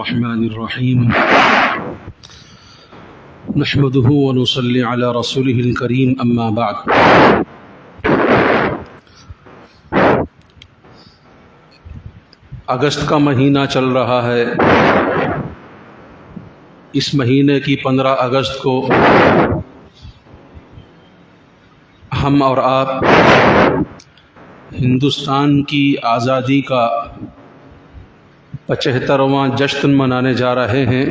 الرحمن الرحیم نحمده ونصلی علی رسوله الکریم اما بعد۔ اگست کا مہینہ چل رہا ہے۔ اس مہینے کی 15 اگست کو ہم اور آپ ہندوستان کی آزادی کا 75واں جشن منانے جا رہے ہیں۔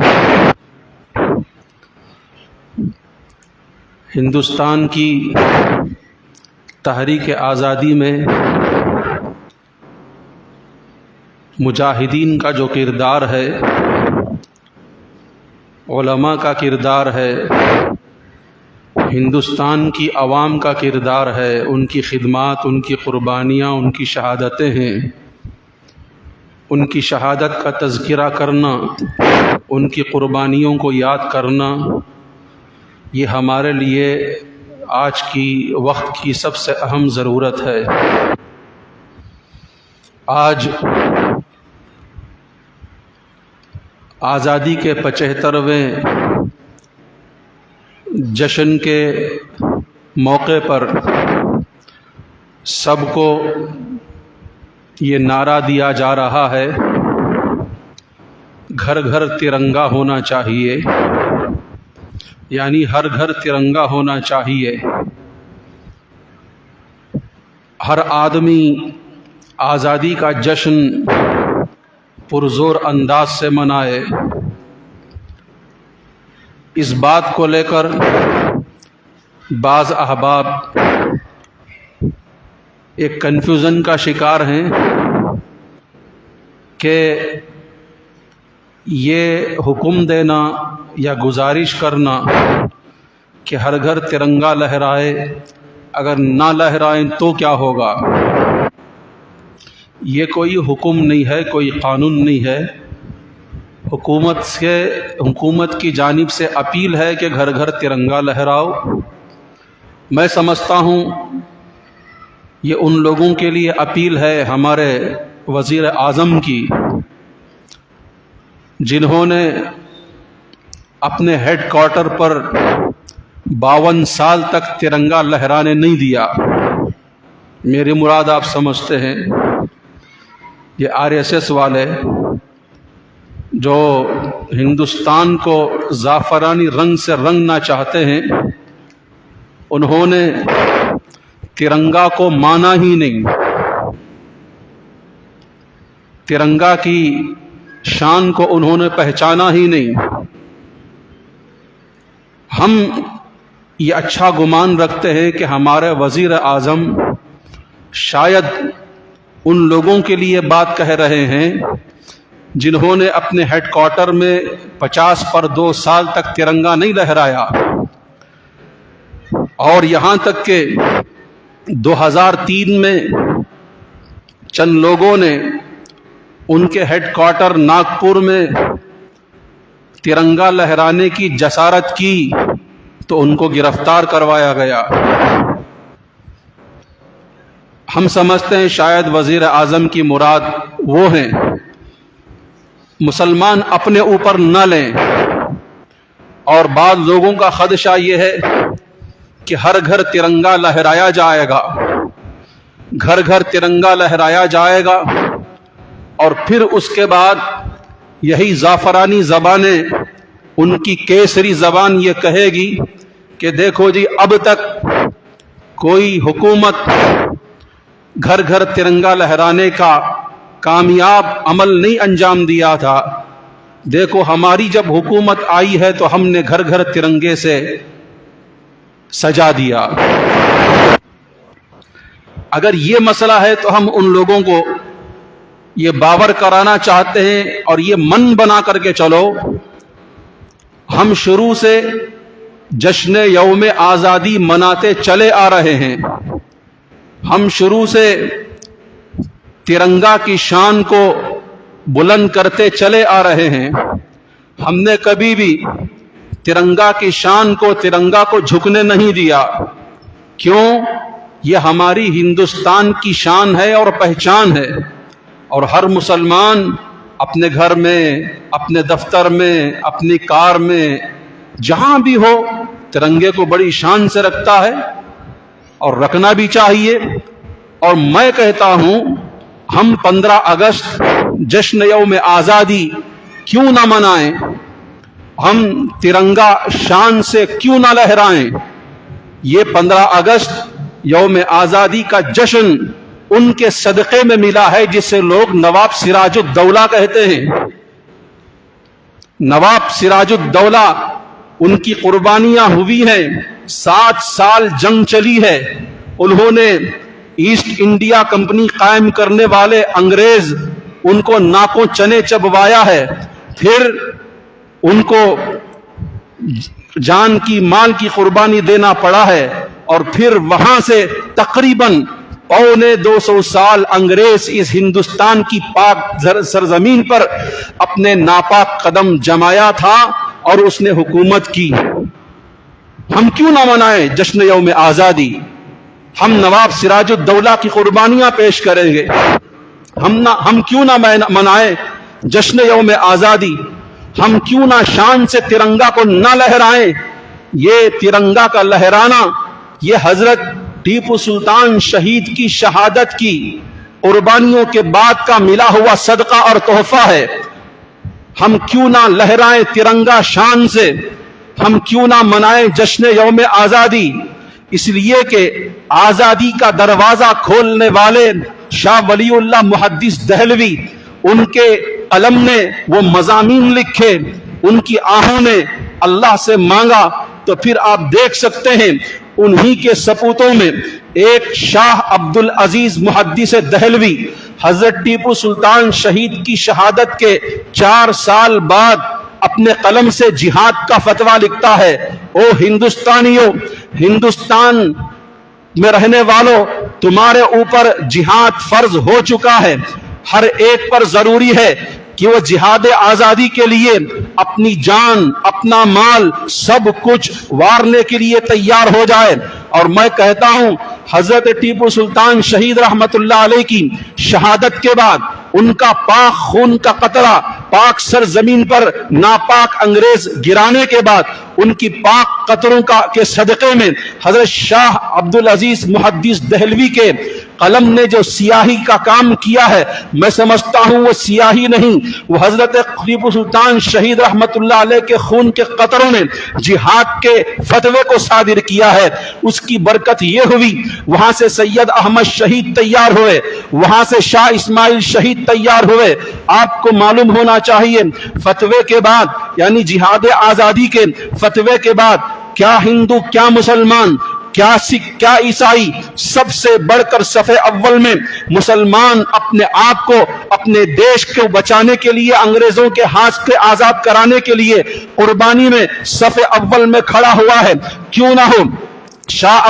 ہندوستان کی تحریک آزادی میں مجاہدین کا جو کردار ہے، علماء کا کردار ہے، ہندوستان کی عوام کا کردار ہے، ان کی خدمات، ان کی قربانیاں، ان کی شہادتیں ہیں، ان کی شہادت کا تذکرہ کرنا، ان کی قربانیوں کو یاد کرنا، یہ ہمارے لیے آج کی وقت کی سب سے اہم ضرورت ہے۔ آج آزادی کے 75ویں جشن کے موقع پر سب کو یہ نعرہ دیا جا رہا ہے، گھر گھر ترنگا ہونا چاہیے، یعنی ہر گھر ترنگا ہونا چاہیے۔ ہر آدمی آزادی کا جشن پرزور انداز سے منائے۔ اس بات کو لے کر بعض احباب ایک کنفیوژن کا شکار ہیں کہ یہ حکم دینا یا گزارش کرنا کہ ہر گھر ترنگا لہرائے، اگر نہ لہرائیں تو کیا ہوگا؟ یہ کوئی حکم نہیں ہے، کوئی قانون نہیں ہے۔ حکومت کی جانب سے اپیل ہے کہ گھر گھر ترنگا لہراؤ۔ میں سمجھتا ہوں یہ ان لوگوں کے لیے اپیل ہے، ہمارے وزیر اعظم کی، جنہوں نے اپنے ہیڈ کوارٹر پر 52 سال تک ترنگا لہرانے نہیں دیا۔ میری مراد آپ سمجھتے ہیں، یہ RSS والے جو ہندوستان کو زعفرانی رنگ سے رنگنا چاہتے ہیں، انہوں نے ترنگا کو مانا ہی نہیں، ترنگا کی شان کو انہوں نے پہچانا ہی نہیں۔ ہم یہ اچھا گمان رکھتے ہیں کہ ہمارے وزیر اعظم شاید ان لوگوں کے لیے بات کہہ رہے ہیں جنہوں نے اپنے ہیڈ کوارٹر میں 52 سال تک ترنگا نہیں لہرایا، اور یہاں تک کہ 2003 میں چند لوگوں نے ان کے ہیڈ کوارٹر ناگپور میں ترنگا لہرانے کی جسارت کی تو ان کو گرفتار کروایا گیا۔ ہم سمجھتے ہیں شاید وزیر اعظم کی مراد وہ ہیں، مسلمان اپنے اوپر نہ لیں، اور بعض لوگوں کا خدشہ یہ ہے کہ ہر گھر ترنگا لہرایا جائے گا، گھر گھر ترنگا لہرایا جائے گا، اور پھر اس کے بعد یہی زعفرانی زبانیں، ان کی کیسری زبان یہ کہے گی کہ دیکھو جی، اب تک کوئی حکومت گھر گھر ترنگا لہرانے کا کامیاب عمل نہیں انجام دیا تھا، دیکھو ہماری جب حکومت آئی ہے تو ہم نے گھر گھر ترنگے سے سجا دیا۔ اگر یہ مسئلہ ہے تو ہم ان لوگوں کو یہ باور کرانا چاہتے ہیں، اور یہ من بنا کر کے چلو، ہم شروع سے جشن یوم آزادی مناتے چلے آ رہے ہیں، ہم شروع سے ترنگا کی شان کو بلند کرتے چلے آ رہے ہیں، ہم نے کبھی بھی ترنگا کی شان کو، ترنگا کو جھکنے نہیں دیا۔ کیوں؟ یہ ہماری ہندوستان کی شان ہے اور پہچان ہے، اور ہر مسلمان اپنے گھر میں, اپنے دفتر میں, اپنی کار میں, جہاں بھی ہو ترنگے کو بڑی شان سے رکھتا ہے اور رکھنا بھی چاہیے. اور میں کہتا ہوں ہم 15 اگست جشن یوم آزادی کیوں نہ منائیں, ہم ترنگا شان سے کیوں نہ لہرائیں. یہ 15 اگست یوم آزادی کا جشن ان کے صدقے میں ملا ہے جسے لوگ نواب سراج الدولہ کہتے ہیں. نواب سراج الدولہ, ان کی قربانیاں ہوئی ہیں, 7 سال جنگ چلی ہے. انہوں نے ایسٹ انڈیا کمپنی قائم کرنے والے انگریز ان کو ناکوں چنے چبوایا ہے, پھر ان کو جان کی مال کی قربانی دینا پڑا ہے, اور پھر وہاں سے تقریباً 250 سال انگریز اس ہندوستان کی پاک سرزمین پر اپنے ناپاک قدم جمایا تھا اور اس نے حکومت کی. ہم کیوں نہ منائیں جشن یوم آزادی؟ ہم نواب سراج الدولہ کی قربانیاں پیش کریں گے. ہم کیوں نہ منائیں جشن یوم آزادی؟ ہم کیوں نہ شان سے ترنگا کو نہ لہرائیں؟ یہ ترنگا کا لہرانا یہ حضرت ٹیپو سلطان شہید کی شہادت کی قربانیوں کے بعد کا ملا ہوا صدقہ اور تحفہ ہے. ہم کیوں نہ لہرائیں ترنگا شان سے؟ ہم کیوں نہ منائیں جشن یوم آزادی؟ اس لیے کہ آزادی کا دروازہ کھولنے والے شاہ ولی اللہ محدث دہلوی, ان کے قلم نے وہ مضامین لکھے, ان کی آہوں نے اللہ سے مانگا, تو پھر آپ دیکھ سکتے ہیں انہی کے سپوتوں میں ایک شاہ عبد العزیز محدث دہلوی حضرت ٹیپو سلطان شہید کی شہادت کے 4 سال بعد اپنے قلم سے جہاد کا فتویٰ لکھتا ہے. او ہندوستانیوں, ہندوستان میں رہنے والوں, تمہارے اوپر جہاد فرض ہو چکا ہے. ہر ایک پر ضروری ہے کہ وہ جہاد آزادی کے لیے اپنی جان, اپنا مال, سب کچھ وارنے کے لیے تیار ہو جائے. اور میں کہتا ہوں حضرت ٹیپو سلطان شہید رحمت اللہ علیہ کی شہادت کے بعد, ان کا پاک خون کا قطرہ پاک سرزمین پر ناپاک انگریز گرانے کے بعد, ان کی پاک قطروں کے صدقے میں حضرت شاہ عبد العزیز محدث دہلوی کے قلم نے جو سیاہی کا کام کیا ہے, میں سمجھتا ہوں وہ سیاہی نہیں, وہ حضرت ٹیپو سلطان شہید رحمت اللہ علیہ کے خون کے قطروں نے جہاد کے فتوے کو صادر کیا ہے. اس کی برکت یہ ہوئی, وہاں سے سید احمد شہید تیار ہوئے, وہاں سے شاہ اسماعیل شہید تیار ہوئے. آپ کو معلوم ہونا چاہیے فتوے کے بعد یعنی جہاد آزادی کے فتوے کے بعد کیا ہندو, کیا مسلمان, کیا سکھ, کیا عیسائی, سب سے بڑھ کر صف اول میں مسلمان اپنے آپ کو, اپنے دیش کو بچانے کے لیے, انگریزوں کے ہاتھ سے آزاد کرانے کے لیے قربانی میں صف اول میں کھڑا ہوا ہے. کیوں نہ ہو شاہ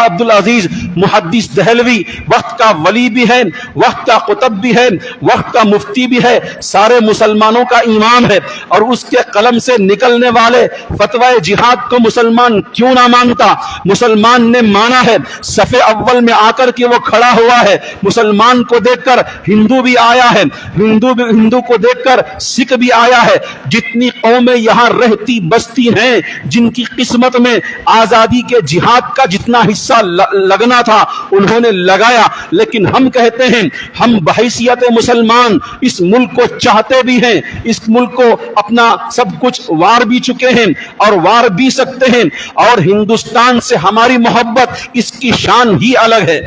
عبد العزیز محدث دہلوی وقت کا ولی بھی ہے, وقت کا قطب بھی ہے, وقت کا مفتی بھی ہے, سارے مسلمانوں کا امام ہے, اور اس کے قلم سے نکلنے والے فتوی جہاد کو مسلمان کیوں نہ مانتا؟ مسلمان نے مانا ہے, صف اول میں آ کر کے وہ کھڑا ہوا ہے. مسلمان کو دیکھ کر ہندو بھی آیا ہے, ہندو کو دیکھ کر سکھ بھی آیا ہے. جتنی قومیں یہاں رہتی بستی ہیں جن کی قسمت میں آزادی کے جہاد کا جتنا حصہ لگنا تھا انہوں نے لگایا. لیکن ہم کہتے ہیں ہم بحیثیت مسلمان اس ملک کو چاہتے بھی ہیں, اس ملک کو اپنا سب کچھ وار بھی چکے ہیں اور وار بھی سکتے ہیں, اور ہندوستان سے ہماری محبت اس کی شان ہی الگ ہے.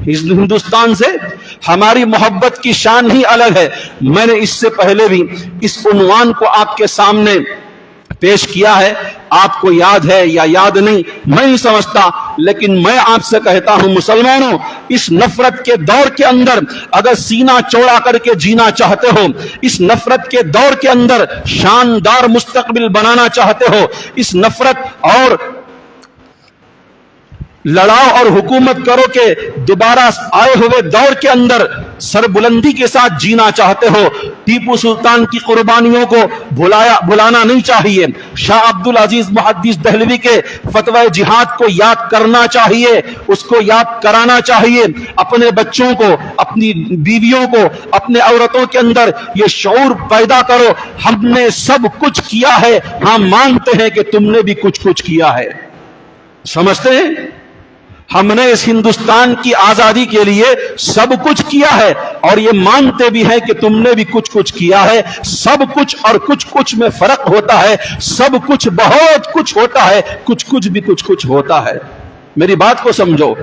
ہندوستان سے ہماری محبت کی شان ہی الگ ہے. میں نے اس سے پہلے بھی اس عنوان کو آپ کے سامنے پیش کیا ہے, آپ کو یاد ہے یا یاد نہیں میں نہیں سمجھتا, لیکن میں آپ سے کہتا ہوں مسلمانوں, اس نفرت کے دور کے اندر اگر سینہ چوڑا کر کے جینا چاہتے ہو, اس نفرت کے دور کے اندر شاندار مستقبل بنانا چاہتے ہو, اس نفرت اور लड़ाओ और हुकूमत करो कि दोबारा आए हुए दौर के अंदर सरबुलंदी के साथ जीना चाहते हो। टीपू सुल्तान की कुर्बानियों को भुलाना नहीं चाहिए। शाह अब्दुल अजीज मुहद्दिस दहलवी के फतवा जिहाद को याद करना चाहिए, उसको याद कराना चाहिए। अपने बच्चों को, अपनी बीवियों को, अपने औरतों के अंदर ये शऊर पैदा करो, हमने सब कुछ किया है, हम मानते हैं कि तुमने भी कुछ कुछ किया है। समझते हैं? हमने इस हिंदुस्तान की आजादी के लिए सब कुछ किया है और ये मानते भी हैं कि तुमने भी कुछ कुछ किया है। सब कुछ और कुछ कुछ में फर्क होता है। सब कुछ बहुत कुछ होता है, कुछ कुछ भी कुछ कुछ होता है। मेरी बात को समझो।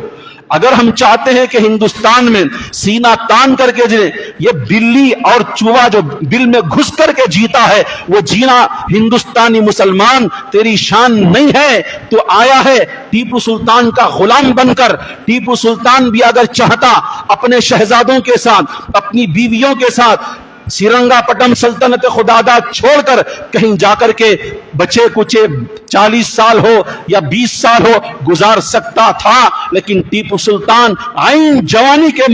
अगर हम चाहते हैं कि हिंदुस्तान में सीना तान करके जिए, ये बिल्ली और चूहा जो बिल में घुस करके जीता है, वो जीना हिंदुस्तानी मुसलमान तेरी शान नहीं है। तो आया है टीपू सुल्तान का गुलाम बनकर। टीपू सुल्तान भी अगर चाहता अपने शहजादों के साथ, अपनी बीवियों के साथ श्रीरंगापट्टनम सल्तनत खुदादा छोड़कर कहीं जाकर के बचे कुचे 40 साल हो या 20 साल हो गुजार सकता था, लेकिन टीपू सुल्तान आइन जवानी के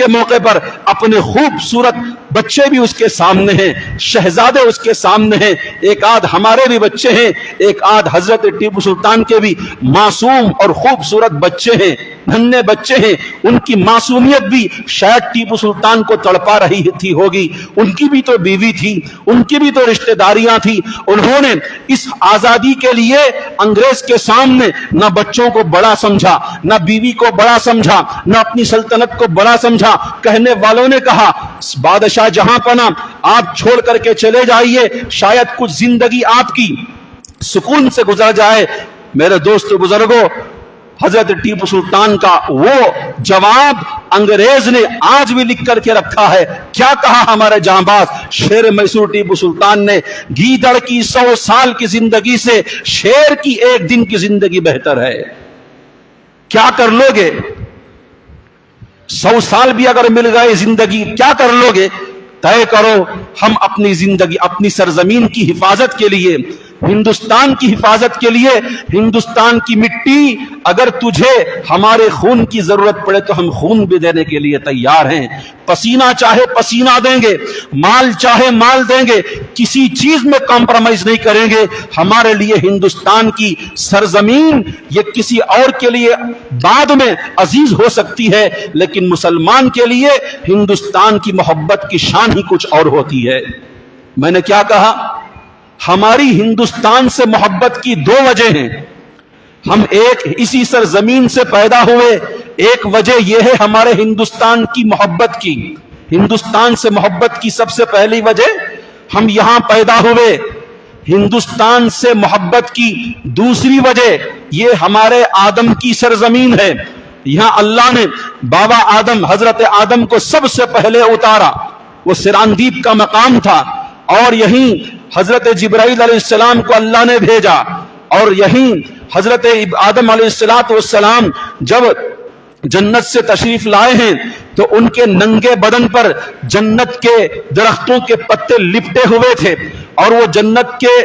मौके पर अपने खूबसूरत बच्चे भी उसके सामने हैं, शहजादे उसके सामने हैं, एक आध हमारे भी बच्चे हैं, एक आध हजरत टीपू सुल्तान के भी मासूम और खूबसूरत बच्चे हैं, नन्हे बच्चे हैं। उनकी मासूमियत भी शायद टीपू सुल्तान को तड़पा रही थी होगी। उनकी भी तो बीवी थी, उनकी भी तो रिश्तेदारियां थी। उन्होंने इस आजादी के लिए अंग्रेज के सामने न बच्चों को बड़ा समझा, न बीवी को बड़ा समझा, न अपनी सल्तनत को बड़ा समझा। कहने वालों ने कहा, बादशाह जहां पना आप छोड़ करके चले जाइए, शायद कुछ जिंदगी आपकी सुकून से गुजर जाए। मेरे दोस्तों बुजुर्गों, हजरत टीपू सुल्तान का वो जवाब अंग्रेज ने आज भी लिख करके रखा है। क्या कहा हमारे जांबाज शेर मैसूर टीपू सुल्तान ने? गीदड़ की 100 साल की जिंदगी से शेर की एक दिन की जिंदगी बेहतर है। क्या कर लोगे? 100 साल भी अगर मिल गए जिंदगी, क्या कर लोगे? तय करो, हम अपनी जिंदगी, अपनी सरजमीन की हिफाजत के लिए, हिंदुस्तान की हिफाजत के लिए, हिंदुस्तान की मिट्टी, अगर तुझे हमारे खून की जरूरत पड़े तो हम खून भी देने के लिए तैयार हैं। पसीना चाहे पसीना देंगे, माल चाहे माल देंगे, किसी चीज में कॉम्प्रोमाइज नहीं करेंगे। हमारे लिए हिंदुस्तान की सरजमीन ये किसी और के लिए बाद में अजीज हो सकती है, लेकिन मुसलमान के लिए हिंदुस्तान की मोहब्बत की शान ही कुछ और होती है। मैंने क्या कहा? हमारी हिंदुस्तान से मोहब्बत की 2 वजह हैं। हम एक इसी सरजमीन से पैदा हुए, एक वजह यह है हमारे हिंदुस्तान की मोहब्बत की। हिंदुस्तान से मोहब्बत की सबसे पहली वजह, हम यहां पैदा हुए। हिंदुस्तान से मोहब्बत की दूसरी वजह, यह हमारे आदम की सरजमीन है। यहां अल्लाह ने बाबा आदम, हजरत आदम को सबसे पहले उतारा। वो सिरानदीप का मकाम था और यहीं हजरत जिब्राइल अलैहिस्सलाम को अल्लाह ने भेजा और यहीं हजरत आदम अलैहिस्सलाम जब जन्नत से तशरीफ लाए हैं तो उनके नंगे बदन पर जन्नत के दरख्तों के पत्ते लिपटे हुए थे और वो जन्नत के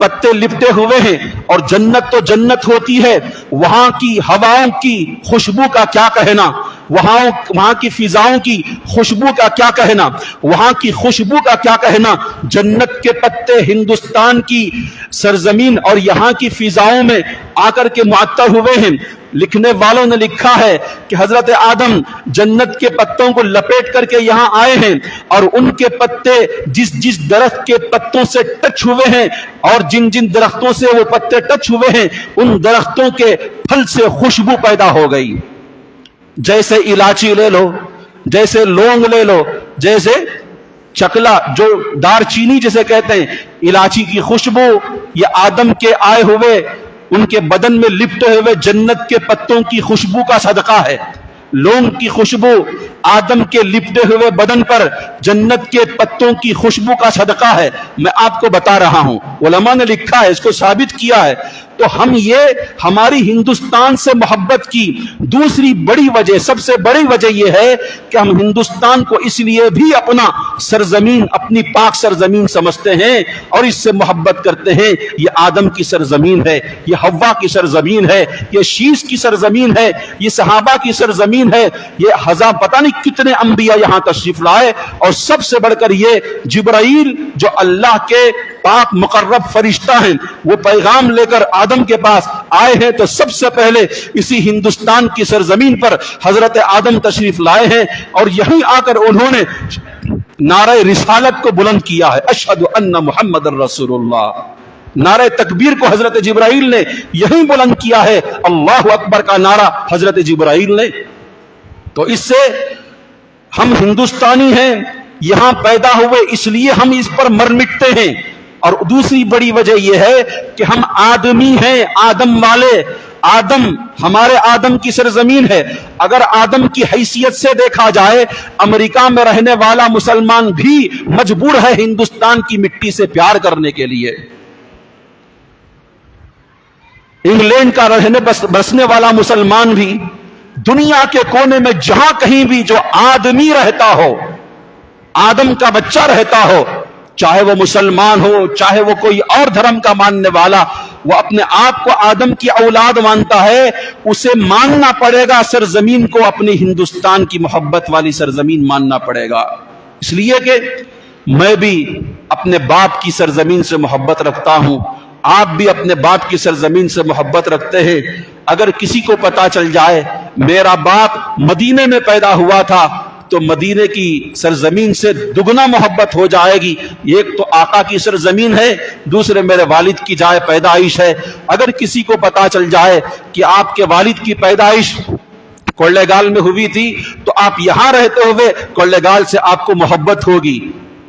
पत्ते लिपटे हुए हैं और जन्नत तो जन्नत होती है, वहां की हवाओं की खुशबू का क्या कहना, वहां की फिजाओं की खुशबू का क्या कहना, वहां की खुशबू का क्या कहना। जन्नत के पत्ते हिंदुस्तान की सरजमीन और यहां की फिजाओं में आकर के मुअत्तर हुए हैं। लिखने वालों ने लिखा है कि हजरत आदम जन्नत के पत्तों को लपेट करके यहां आए हैं और उनके पत्ते जिस जिस दरख्त के पत्तों से टच हुए हैं और जिन जिन दरख्तों से वो पत्ते टच हुए हैं, उन दरख्तों के फल से खुशबू पैदा हो गई। जैसे इलायची ले लो, जैसे लौंग ले लो, जैसे चकला जो दारचीनी जिसे कहते हैं, इलायची की खुशबू, ये आदम के आए हुए उनके बदन में लिपटे हुए जन्नत के पत्तों की खुशबू का सदका है। लौंग की खुशबू आदम के लिपटे हुए बदन पर जन्नत के पत्तों की खुशबू का सदका है। मैं आपको बता रहा हूं, उलमा ने लिखा है, इसको साबित किया है। तो हम ये हमारी हिंदुस्तान से मोहब्बत की दूसरी बड़ी वजह, सबसे बड़ी वजह यह है कि हम हिंदुस्तान को इसलिए भी अपना सरजमीन, अपनी पाक सरजमीन समझते हैं और इससे मोहब्बत करते हैं। ये आदम की सरजमीन है, ये हव्वा की सरजमीन है, ये शीश की सरजमीन है, ये सहाबा की सरजमीन है, ये हजार पता नहीं कितने अंबिया यहां तशरीफ लाए, और सबसे बढ़कर ये जिब्राइल जो अल्लाह के पाक मुकर्रब फरिश्ता हैं, वो पैगाम लेकर आदम के पास आए हैं। तो सबसे पहले इसी हिंदुस्तान की सरजमीन पर हजरत आदम तशरीफ लाए हैं और यहीं आकर उन्होंने नारे रिसालत को बुलंद किया है, अशहदु अन्ना मुहम्मदुर रसूलुल्लाह। नारे तकबीर को हजरत जिब्राइल ने यहीं बुलंद किया है, अल्लाहु अकबर का नारा हजरत जिब्राइल ने। तो इससे हम हिंदुस्तानी हैं, यहां पैदा हुए, इसलिए हम इस पर मर मिटते हैं। और दूसरी बड़ी वजह यह है कि हम आदमी हैं, आदम वाले। आदम, हमारे आदम की सरजमीन है। अगर आदम की हैसियत से देखा जाए, अमेरिका में रहने वाला मुसलमान भी मजबूर है हिंदुस्तान की मिट्टी से प्यार करने के लिए। इंग्लैंड का रहने बसने वाला मुसलमान भी, दुनिया के कोने में जहां कहीं भी जो आदमी रहता हो, आदम का बच्चा रहता हो, चाहे वो मुसलमान हो, चाहे वो कोई और धर्म का मानने वाला, वो अपने आप को आदम की औलाद मानता है। उसे मानना पड़ेगा सरजमीन को अपने हिंदुस्तान की मोहब्बत वाली सरजमीन मानना पड़ेगा। इसलिए कि मैं भी अपने बाप की सरजमीन से मोहब्बत रखता हूं, आप भी अपने बाप की सरजमीन से मोहब्बत रखते हैं। अगर किसी को पता चल जाए मेरा बाप मदीने में पैदा हुआ था, तो मदीने की सरजमीन से दुगना मोहब्बत हो जाएगी। एक तो आका की सरजमीन है, दूसरे मेरे वालिद की जाए पैदाइश है। अगर किसी को पता चल जाए कि आपके वालिद की पैदाइश कोल्लेगाल में हुई थी, तो आप यहां रहते हुए कोल्लेगाल से आपको मोहब्बत होगी,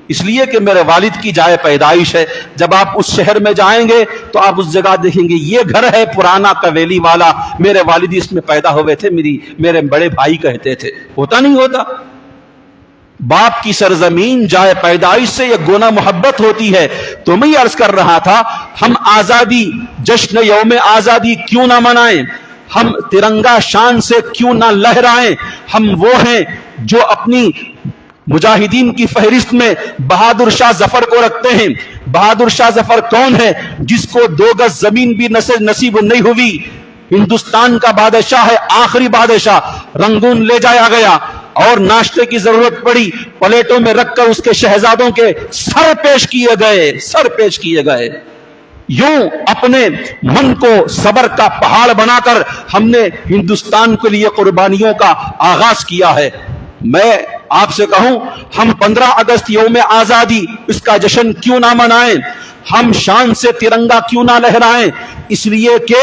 इसलिए कि मेरे वालिद की जाए पैदाइश है। जब आप उस शहर में जाएंगे तो आप उस जगह देखेंगे ये घर है पुराना कवेली वाला, मेरे वालिद इसमें पैदा हुए थे, मेरे बड़े भाई कहते थे। होता नहीं होता? बाप की सरजमीन जाए पैदाइश से ये गुना मोहब्बत होती है। तो मैं अर्ज कर रहा था, हम आजादी, जश्न यौम आजादी क्यों ना मनाएं, हम तिरंगा शान से क्यों ना लहराएं। हम वो हैं जो अपनी मुजाहिदीन की फहरिस्त में बहादुर शाह जफर को रखते हैं। बहादुर शाह जफर कौन है? जिसको 2 गज जमीन भी नसीब नहीं हुई, हिंदुस्तान का बादशाह है, आखिरी बादशाह, रंगून ले जाया गया और नाश्ते की जरूरत पड़ी, प्लेटों में रखकर उसके शहजादों के सर पेश किए गए। यूं अपने मन को सबर का पहाड़ बनाकर हमने हिंदुस्तान के लिए कुर्बानियों का आगाज किया है। मैं आपसे कहूं, हम 15 अगस्त यौम आजादी इसका जश्न क्यों ना मनाएं, हम शान से तिरंगा क्यों ना लहराएं। इसलिए कि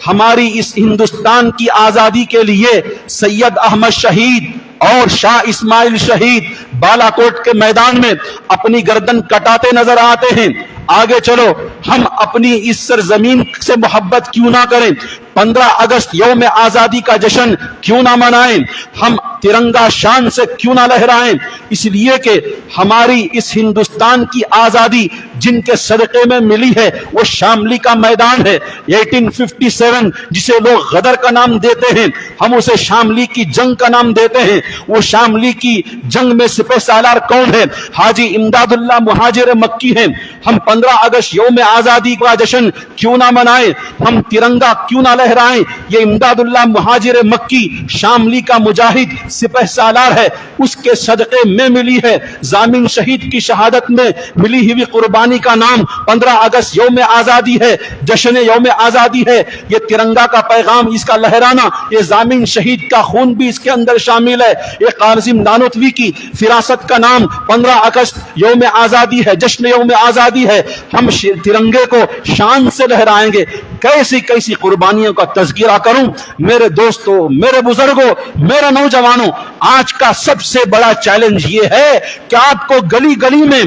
हमारी इस हिंदुस्तान की आजादी के लिए सैयद अहमद शहीद और शाह इस्माइल शहीद बालाकोट के मैदान में अपनी गर्दन कटाते नजर आते हैं। आगे चलो, हम अपनी इस सरजमीन से मोहब्बत क्यों ना करें, 15 अगस्त यौम आजादी का जश्न क्यों ना मनाएं, हम तिरंगा शान से क्यों ना लहराएं। इसलिए कि हमारी इस हिंदुस्तान की आजादी जिनके सदक़े में मिली है वो शामली का मैदान है। 1857 जिसे लोग गदर का नाम देते हैं, हम उसे शामली की जंग का नाम देते हैं। वो शामली की जंग में सिपह सालार कौन है? हाजी इमदादुल्लाह मुहाजिर मक्की हैं। हम 15 अगस्त यौम आजादी का जश्न क्यों ना मनाएं, हम तिरंगा क्यों ना लहराएं। ये इमदादुल्लाह मुहाजिर मक्की शामली का मुजाहिद सिपह सालार है, उसके सदक़े में मिली है। जामिन शहीद की शहादत में मिली हुई कुर्बानी का नाम 15 अगस्त यौम आजादी है, जश्न यौम आजादी है। ये तिरंगा का पैगाम, इसका लहराना, ये जामिन शहीद का खून भी इसके अंदर शामिल है। ये कासिम नानोतवी की फिरासत का नाम 15 अगस्त यौम आजादी है, जश्न यौम आजादी है। हम तिरंगे को शान से लहराएंगे। कैसी कैसी कुर्बानियों का तज़किरा करूं मेरे दोस्तों, मेरे बुजुर्गों, मेरे नौजवानों। आज का सबसे बड़ा चैलेंज ये है कि आपको गली गली में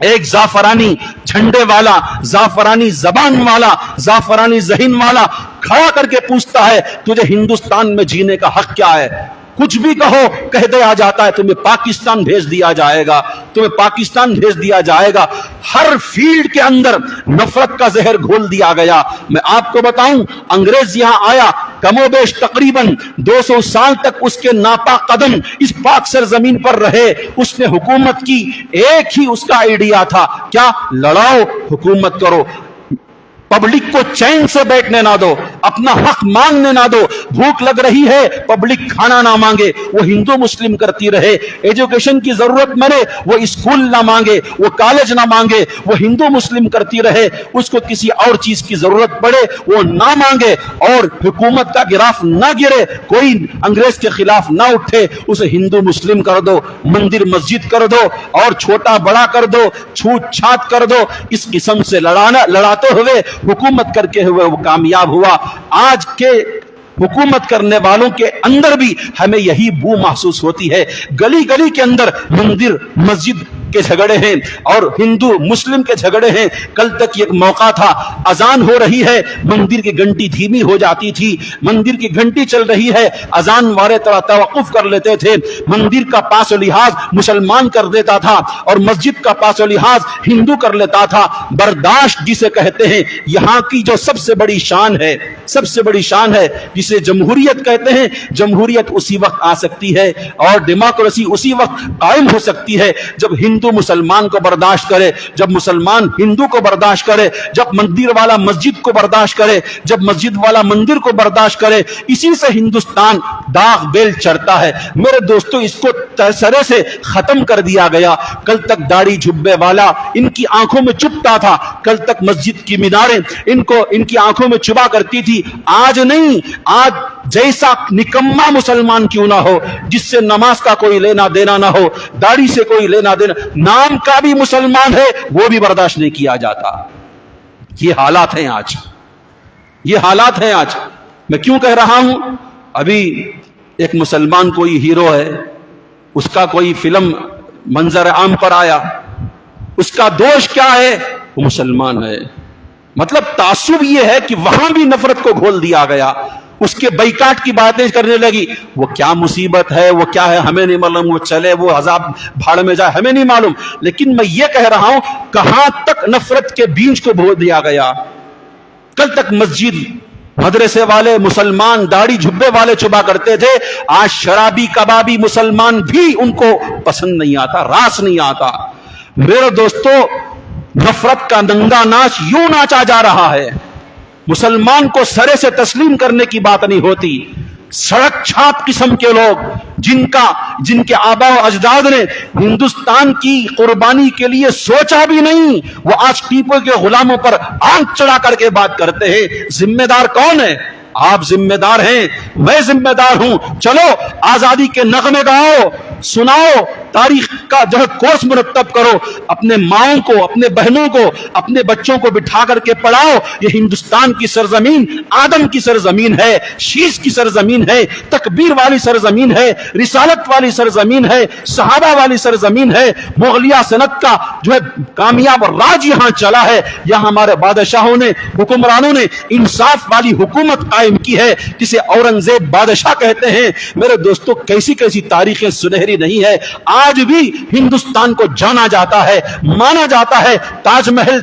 एक जाफरानी झंडे वाला, जाफरानी जबान वाला, जाफरानी ज़हीन वाला खड़ा करके पूछता है तुझे हिंदुस्तान में जीने का हक क्या है। कुछ भी कहो कह दिया जाता है तुम्हें पाकिस्तान भेज दिया जाएगा, तुम्हें पाकिस्तान भेज दिया जाएगा। हर फील्ड के अंदर नफरत का जहर घोल दिया गया। मैं आपको बताऊं, अंग्रेज यहां आया, कमोबेश तकरीबन 200 साल तक उसके नापाक कदम इस पाक सरजमीन पर रहे। उसने हुकूमत की, एक ही उसका आइडिया था, क्या? लड़ाओ, हुकूमत करो, पब्लिक को चैन से बैठने ना दो, अपना हक मांगने ना दो। भूख लग रही है, पब्लिक खाना ना मांगे, वो हिंदू मुस्लिम करती रहे। एजुकेशन की जरूरत मरे, वो स्कूल ना मांगे, वो कॉलेज ना मांगे, वो हिंदू मुस्लिम करती रहे। उसको किसी और चीज की जरूरत पड़े, वो ना मांगे, और हुकूमत का गिराफ ना गिरे, कोई अंग्रेज के खिलाफ ना उठे, उसे हिंदू मुस्लिम कर दो, मंदिर मस्जिद कर दो, और छोटा बड़ा कर दो, छूट छाट कर दो। इस किस्म से लड़ाते हुए, हुकूमत करके हुए वो कामयाब हुआ। आज के हुकूमत करने वालों के अंदर भी हमें यही बू महसूस होती है। गली गली के अंदर मंदिर मस्जिद के झगड़े हैं और हिंदू मुस्लिम के झगड़े हैं। कल तक एक मौका था, अजान हो रही है, मंदिर की घंटी धीमी हो जाती थी, मंदिर की घंटी चल रही है, अजान वाले थोड़ा तवक्कुफ कर लेते थे, मंदिर का पास लिहाज मुसलमान कर देता था और मस्जिद का पास लिहाज हिंदू कर लेता था। बर्दाश्त जिसे कहते हैं, यहाँ की जो सबसे बड़ी शान है, सबसे बड़ी शान है, जिसे जमहूरियत कहते हैं, जमहूरियत उसी वक्त आ सकती है और डेमोक्रेसी उसी वक्त कायम हो सकती है जब हिंदू मुसलमान को बर्दाश्त करे, जब मुसलमान हिंदू को बर्दाश्त करे, जब मंदिर वाला मस्जिद को बर्दाश्त करे, जब मस्जिद वाला मंदिर को बर्दाश्त करे। इसी से हिंदुस्तान दाग बेल चढ़ता है। मेरे दोस्तों, इसको तसरे से खत्म कर दिया गया। कल तक दाढ़ी झुब्बे वाला इनकी आंखों में चुभता था, कल तक मस्जिद की मीनारें इनकी आंखों में चुभा करती थी। आज नहीं, आज जैसा निकम्मा मुसलमान क्यों ना हो, जिससे नमाज का कोई लेना देना ना हो, दाढ़ी से कोई लेना देना, नाम का भी मुसलमान है, वो भी बर्दाश्त नहीं किया जाता। ये हालात हैं आज, ये हालात हैं आज। मैं क्यों कह रहा हूं? अभी एक मुसलमान कोई हीरो है, उसका कोई फिल्म मंजर आम पर आया, उसका दोष क्या है? वो मुसलमान है। मतलब तासुब ये है कि वहां भी नफरत को घोल दिया गया। उसके बैकाट की बातें करने लगी। वो क्या मुसीबत है, वो क्या है, हमें नहीं मालूम, वो चले, वो अजाब भाड़ में जाए, हमें नहीं मालूम। लेकिन मैं ये कह रहा हूं, कहां तक नफरत के बीज को बो दिया गया। कल तक मस्जिद मदरसे वाले मुसलमान दाढ़ी झुब्बे वाले चुबा करते थे, आज शराबी कबाबी मुसलमान भी उनको पसंद नहीं आता, रास नहीं आता। मेरे दोस्तों, नफरत का नंगा नाच यूं नाचा जा रहा है। मुसलमान को सरे से तस्लीम करने की बात नहीं होती। सड़क छाप किस्म के लोग, जिनके आबा व अजदाद ने हिंदुस्तान की कुर्बानी के लिए सोचा भी नहीं, वो आज टीपू के गुलामों पर आंख चढ़ा करके बात करते हैं। जिम्मेदार कौन है? आप जिम्मेदार हैं, मैं जिम्मेदार हूं। चलो आजादी के नगमे गाओ, सुनाओ, तारीख का जो है कोर्स मुरतब करो, अपने माओं को, अपने बहनों को, अपने बच्चों को बिठा करके पढ़ाओ। ये हिंदुस्तान की सरजमीन आदम की सरजमीन है, शीश की सरजमीन है, तकबीर वाली सरजमीन है, रिसालत वाली सरजमीन है, सहाबा वाली सरजमीन है। मुगलिया सनत का जो है कामयाब राज यहां चला है। यहां हमारे बादशाहों ने, हुक्मरानों ने इंसाफ वाली हुकूमत कायम की है, जिसे औरंगजेब बादशाह कहते हैं। मेरे दोस्तों, कैसी कैसी तारीखें सुनहरी नहीं है। आज भी हिंदुस्तान को जाना जाता है, माना जाता है। ताजमहल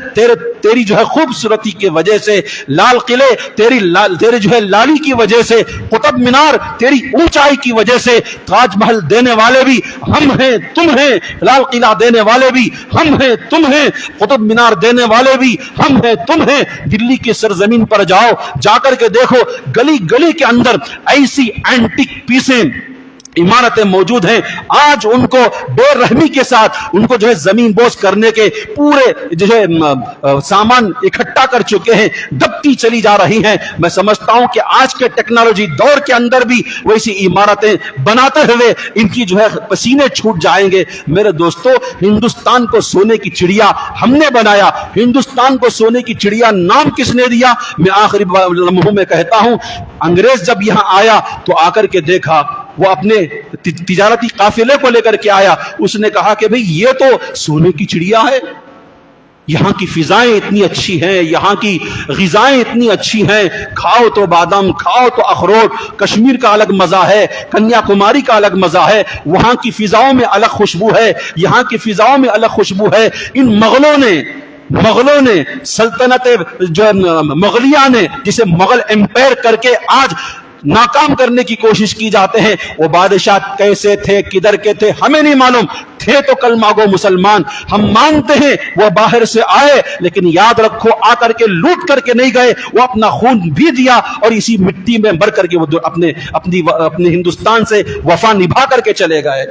तेरी जो है खूबसूरती की वजह से, लाल किले तेरे जो है लाली की वजह से, कुतुब मीनार तेरी ऊंचाई की वजह से। ताजमहल देने वाले भी हम हैं, तुम हैं। लाल किला देने वाले भी हम हैं, तुम हैं। कुतुब मीनार देने वाले भी हम हैं, तुम हैं। दिल्ली की सरजमीन पर जाओ, जाकर के देखो, गली गली के अंदर ऐसी एंटीक पीसें, इमारतें मौजूद हैं। आज उनको बेरहमी के साथ उनको जो है जमीन बोझ करने के पूरे जो है सामान इकट्ठा कर चुके हैं, दबती चली जा रही हैं। मैं समझता हूं कि आज के टेक्नोलॉजी दौर के अंदर भी वैसी इमारतें बनाते हुए इनकी जो है पसीने छूट जाएंगे। मेरे दोस्तों, हिंदुस्तान को सोने की चिड़िया हमने बनाया। हिंदुस्तान को सोने की चिड़िया नाम किसने दिया? मैं आखिरी लम्हों में कहता हूं, अंग्रेज जब यहां आया तो आकर के देखा, वो अपने तिजारती काफिले को लेकर के आया। उसने कहा कि भाई ये तो सोने की चिड़िया है, یہاں کی فضائیں اتنی اچھی ہیں، یہاں کی غذائیں اتنی اچھی ہیں، کھاؤ تو بادام، کھاؤ تو اخروٹ، کشمیر کا الگ مزہ ہے، کنیا کماری کا الگ مزہ ہے، وہاں کی فضاؤں میں الگ خوشبو ہے، یہاں کی فضاؤں میں الگ خوشبو ہے۔ ان مغلوں نے سلطنت جو مغلیہ نے، جسے مغل امپائر کر کے آج ناکام کرنے کی کوشش کی جاتے ہیں، وہ بادشاہ کیسے تھے، کدھر کے تھے، ہمیں نہیں معلوم، تھے تو کلمہ گو مسلمان، ہم مانتے ہیں وہ باہر سے آئے، لیکن یاد رکھو آ کر کے لوٹ کر کے نہیں گئے، وہ اپنا خون بھی دیا اور اسی مٹی میں مر کر کے وہ اپنے ہندوستان سے وفا نبھا کر کے چلے گئے۔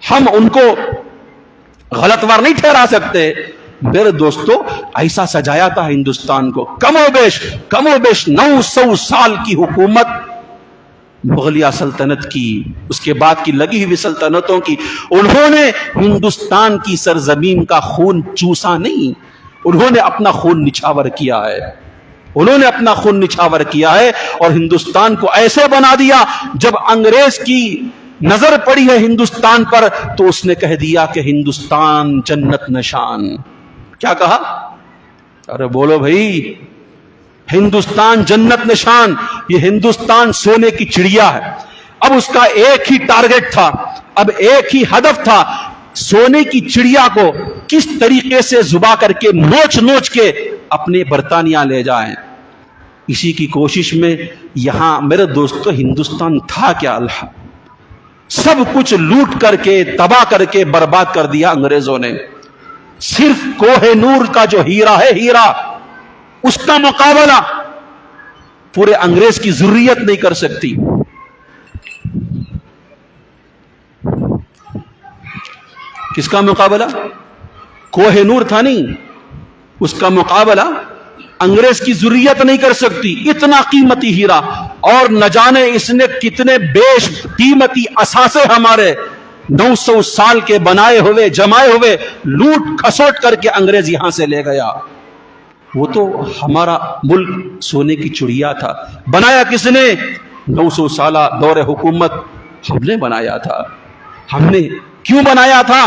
ہم ان کو غلط وار نہیں ٹھہرا سکتے۔ میرے دوستو، ایسا سجایا تھا ہندوستان کو، کم و بیش 900 سال کی حکومت مغلیہ سلطنت کی، اس کے بعد کی لگی ہوئی سلطنتوں کی، انہوں نے ہندوستان کی سرزمین کا خون چوسا نہیں، انہوں نے اپنا خون نچھاور کیا ہے، انہوں نے اپنا خون نچھاور کیا ہے اور ہندوستان کو ایسے بنا دیا۔ جب انگریز کی نظر پڑی ہے ہندوستان پر تو اس نے کہہ دیا کہ ہندوستان جنت نشان۔ کیا کہا؟ ارے بولو بھائی، ہندوستان جنت نشان، یہ ہندوستان سونے کی چڑیا ہے۔ اب اس کا ایک ہی ٹارگٹ تھا، اب ایک ہی ہدف تھا، سونے کی چڑیا کو کس طریقے سے ذبح کر کے نوچ کے اپنے برطانیہ لے جائیں۔ اسی کی کوشش میں یہاں میرے دوستو ہندوستان تھا کیا؟ سب کچھ لوٹ کر کے، تباہ کر کے برباد کر دیا انگریزوں نے۔ صرف کوہ نور کا جو ہیرا ہے، ہیرا، اس کا مقابلہ پورے انگریز کی ضروریت نہیں کر سکتی۔ کس کا مقابلہ؟ کوہ نور تھا نہیں، اس کا مقابلہ انگریز کی ضروریت نہیں کر سکتی۔ اتنا قیمتی ہیرا، اور نہ جانے اس نے کتنے بیش قیمتی اثاثے ہمارے 900 سال کے بنائے ہوئے، جمائے ہوئے لوٹ کھسوٹ کر کے انگریز یہاں سے لے گیا۔ وہ تو ہمارا ملک سونے کی چڑیا تھا۔ بنایا کس نے؟ 900 سالہ دور حکومت ہم نے بنایا تھا۔ ہم نے کیوں بنایا تھا؟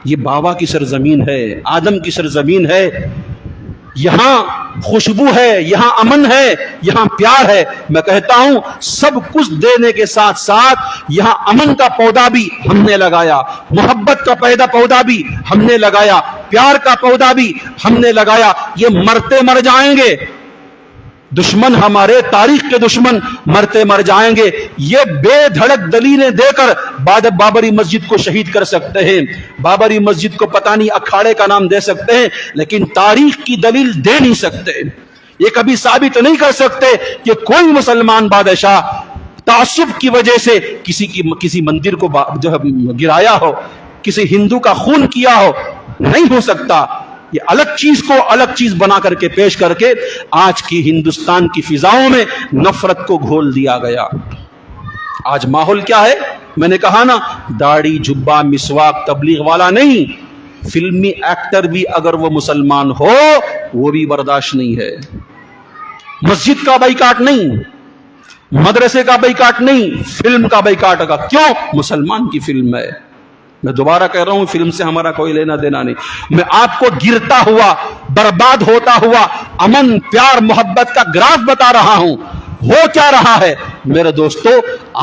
یہ بابا کی سرزمین ہے، آدم کی سرزمین ہے، یہاں خوشبو ہے، یہاں امن ہے، یہاں پیار ہے۔ میں کہتا ہوں سب کچھ دینے کے ساتھ ساتھ یہاں امن کا پودا بھی ہم نے لگایا، محبت کا پودا بھی ہم نے لگایا، پیار کا پودا بھی ہم نے لگایا۔ یہ مرتے مر جائیں گے، دشمن ہمارے، تاریخ کے دشمن مرتے مر جائیں گے۔ یہ بے دھڑک دلیلیں دے کر بابری مسجد کو شہید کر سکتے ہیں، بابری مسجد کو پتہ نہیں اکھاڑے کا نام دے سکتے ہیں، لیکن تاریخ کی دلیل دے نہیں سکتے۔ یہ کبھی ثابت نہیں کر سکتے کہ کوئی مسلمان بادشاہ تعصب کی وجہ سے کسی مندر کو جو ہے گرایا ہو، کسی ہندو کا خون کیا ہو، نہیں ہو سکتا۔ یہ الگ چیز کو الگ چیز بنا کر کے پیش کر کے آج کی ہندوستان کی فضاؤں میں نفرت کو گھول دیا گیا۔ آج ماحول کیا ہے؟ میں نے کہا نا، داڑھی، جبہ، مسواک، تبلیغ والا نہیں، فلمی ایکٹر بھی اگر وہ مسلمان ہو وہ بھی برداشت نہیں ہے۔ مسجد کا بائیکاٹ نہیں، مدرسے کا بائیکاٹ نہیں، فلم کا بائیکاٹ ہوگا۔ کیوں؟ مسلمان کی فلم ہے۔ میں دوبارہ کہہ رہا ہوں، فلم سے ہمارا کوئی لینا دینا نہیں۔ میں آپ کو گرتا ہوا، برباد ہوتا ہوا امن، پیار، محبت کا گراف بتا رہا ہوں۔ ہو کیا رہا ہے میرے دوستو؟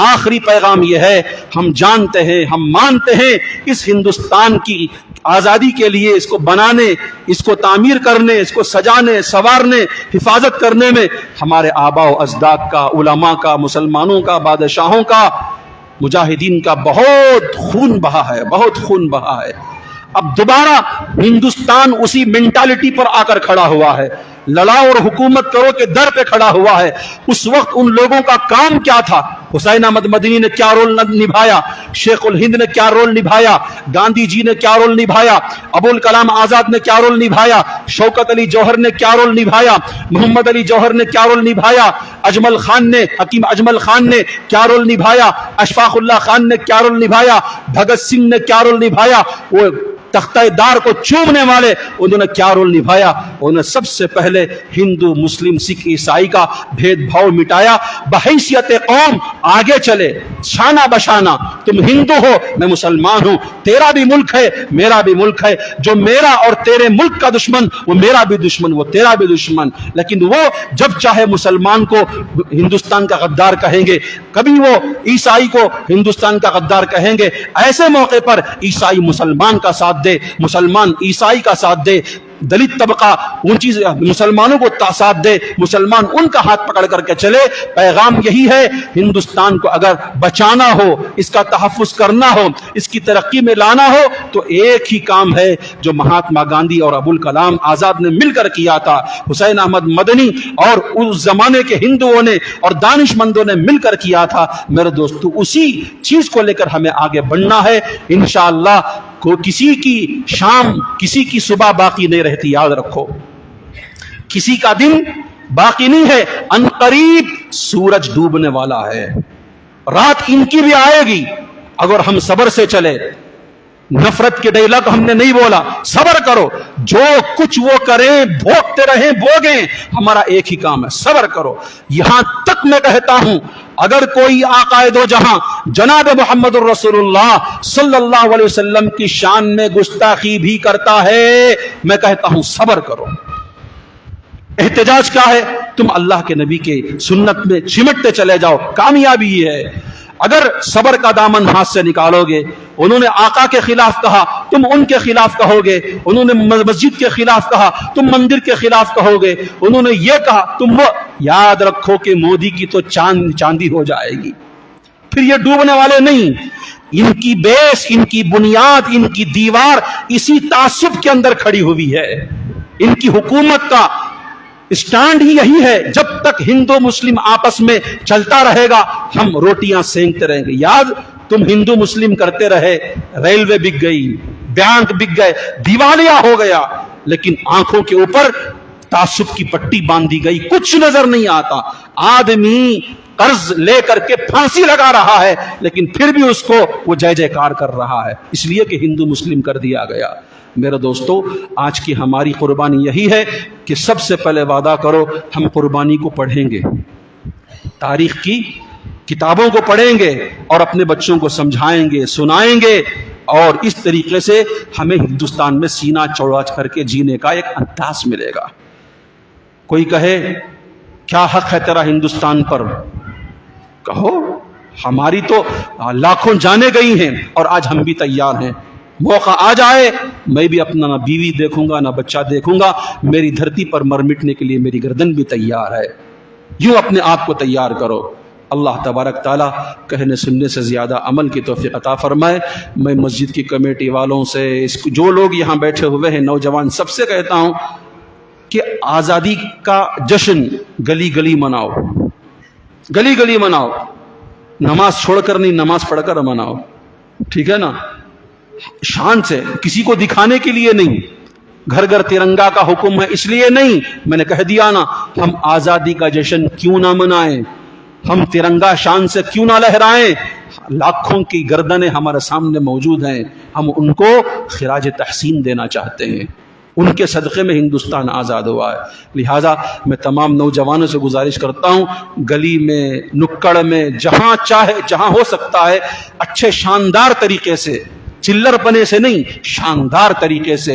آخری پیغام یہ ہے، ہم جانتے ہیں، ہم مانتے ہیں، اس ہندوستان کی آزادی کے لیے، اس کو بنانے، اس کو تعمیر کرنے، اس کو سجانے، سنوارنے، حفاظت کرنے میں ہمارے آباء و اجداد کا، علماء کا، مسلمانوں کا، بادشاہوں کا، مجاہدین کا بہت خون بہا ہے، بہت خون بہا ہے۔ اب دوبارہ ہندوستان اسی مینٹالٹی پر آ کر کھڑا ہوا ہے، لڑاؤ اور حکومت کرو کے در پہ کھڑا ہوا ہے۔ اس وقت ان لوگوں کا کام کیا تھا؟ حسین احمد مدنی نے کیا رول نبھایا؟ شیخ الہند نے کیا رول نبھایا؟ گاندھی جی نے کیا رول نبھایا؟ ابوالکلام آزاد نے کیا رول نبھایا؟ شوکت علی جوہر نے کیا رول نبھایا؟ محمد علی جوہر نے کیا رول نبھایا؟ اجمل خان نے، حکیم اجمل خان نے کیا رول نبھایا؟ اشفاق اللہ خان نے کیا رول نبھایا؟ بھگت سنگھ نے کیا رول نبھایا؟ وہ तख्ता दार को चूमने वाले, उन्होंने क्या रोल निभाया? उन्होंने सबसे पहले हिंदू मुस्लिम सिख ईसाई का भेदभाव मिटाया, बहैसियत कौम आगे चले, शाना बशाना, तुम हिंदू हो मैं मुसलमान हूं, तेरा भी मुल्क है मेरा भी मुल्क है, जो मेरा और तेरे मुल्क का दुश्मन वो मेरा भी दुश्मन, वो तेरा भी दुश्मन। लेकिन वो जब चाहे मुसलमान को हिंदुस्तान का गद्दार कहेंगे, कभी वो ईसाई को हिंदुस्तान का गद्दार कहेंगे। ऐसे मौके पर ईसाई मुसलमान का साथ दे, मुसलमान ईसाई का साथ दे, दलित तबका ऊंची मुसलमानों को साथ दे, मुसलमान उनका हाथ पकड़ करके चले। पैगाम यही है, हिंदुस्तान को अगर बचाना हो, इसका तहफ़्फ़ुज़ करना हो, इसकी तरक्की में लाना हो, तो एक ही काम है जो महात्मा गांधी और अबुल कलाम आज़ाद ने मिलकर किया था, हुसैन अहमद मदनी और उस जमाने के हिंदुओं ने और दानिशमंदों ने मिलकर किया था। मेरे दोस्तों, उसी चीज को लेकर हमें आगे बढ़ना है। इंशाअल्लाह को किसी की शाम, किसी की सुबह बाकी नहीं रहती, याद रखो, किसी का दिन बाकी नहीं है। अनकरीब सूरज डूबने वाला है, रात इनकी भी आएगी अगर हम सब्र से चले। नफरत के डायलॉग हमने नहीं बोला, सब्र करो, जो कुछ वो करें भोगते रहें, भोगें, हमारा एक ही काम है, सब्र करो। यहां तक मैं कहता हूं, अगर कोई आकाए दो जहां जनाब मोहम्मद रसूलुल्लाह सल्लल्लाहु अलैहि वसल्लम की शान में गुस्ताखी भी करता है, मैं कहता हूं सब्र करो। एहतजाज क्या है? तुम अल्लाह के नबी के सुन्नत में चिमटते चले जाओ, कामयाबी ये है। अगर सबर का दामन हाथ से निकालोगे, उन्होंने आका के खिलाफ कहा तुम उनके खिलाफ कहोगे, उन्होंने मस्जिद के खिलाफ कहा तुम मंदिर के खिलाफ कहोगे, उन्होंने ये कहा तुम वो, याद रखो कि मोदी की तो चांदी हो जाएगी। फिर ये डूबने वाले नहीं, इनकी बेस, इनकी बुनियाद, इनकी दीवार इसी तासुब के अंदर खड़ी हुई है। इनकी हुकूमत का स्टैंड ही यही है, जब तक हिंदू मुस्लिम आपस में चलता रहेगा हम रोटियां सेंकते रहेंगे। याद, तुम हिंदू मुस्लिम करते रहे, रेलवे बिक गई, बैंक बिक गए, दिवालिया हो गया, लेकिन आंखों के ऊपर तासुब की पट्टी बांधी गई, कुछ नजर नहीं आता। आदमी कर्ज लेकर के फांसी लगा रहा है, लेकिन फिर भी उसको वो जय जयकार कर रहा है, इसलिए कि हिंदू मुस्लिम कर दिया गया। मेरे दोस्तों, आज की हमारी कुर्बानी यही है कि सबसे पहले वादा करो हम कुर्बानी को पढ़ेंगे, तारीख की किताबों को पढ़ेंगे और अपने बच्चों को समझाएंगे, सुनाएंगे, और इस तरीके से हमें हिंदुस्तान में सीना चौड़ा करके जीने का एक अंदाज मिलेगा। कोई कहे क्या हक है तेरा हिंदुस्तान पर, कहो हमारी तो लाखों जाने गई हैं और आज हम भी तैयार हैं। मौका आ जाए मैं भी अपना ना बीवी देखूंगा ना बच्चा देखूंगा, मेरी धरती पर मर मिटने के लिए मेरी गर्दन भी तैयार है। यूं अपने आप को तैयार करो। अल्लाह तबारक ताला कहने सुनने से ज़्यादा अमल की तौफीक अता फरमाए। मैं मस्जिद की कमेटी वालों से, जो लोग यहाँ बैठे हुए हैं, नौजवान, सबसे कहता हूँ कि आज़ादी का जश्न गली गली मनाओ, गली गली मनाओ, नमाज छोड़कर नहीं, नमाज पढ़कर मनाओ, ठीक है ना, शान से, किसी को दिखाने के लिए नहीं। घर घर तिरंगा का हुक्म है इसलिए नहीं, मैंने कह दिया ना, हम आज़ादी का जश्न क्यों ना मनाएं, हम तिरंगा शान से क्यों ना लहराएं। लाखों की गर्दनें हमारे सामने मौजूद हैं, हम उनको खिराज तहसीन देना चाहते हैं, उनके सदक़े में हिंदुस्तान आज़ाद हुआ है। लिहाजा मैं तमाम नौजवानों से गुजारिश करता हूँ, गली में, नुक्कड़ में, जहाँ चाहे, जहाँ हो सकता है, अच्छे शानदार तरीके से, चिल्लर पने से नहीं, शानदार तरीके से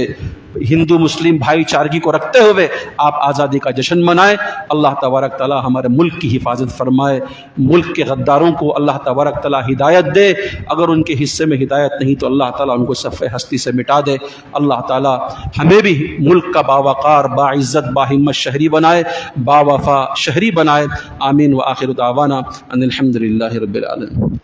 हिंदू मुस्लिम भाईचारगी को रखते हुए आप आज़ादी का जश्न मनाएं। अल्लाह तबारक ताला हमारे मुल्क की हिफाजत फरमाए, मुल्क के गद्दारों को अल्लाह तबारक ताला हिदायत दे, अगर उनके हिस्से में हिदायत नहीं तो अल्लाह ताला उनको सफ़े हस्ती से मिटा दे। अल्लाह ताला हमें भी मुल्क का बावकार, बाइज़्ज़त, बाहिम्मत शहरी बनाए, बावफा शहरी बनाए। आमीन व आखिर दावाना अनिल हम्दुलिल्लाहि रब्बिल आलमीन।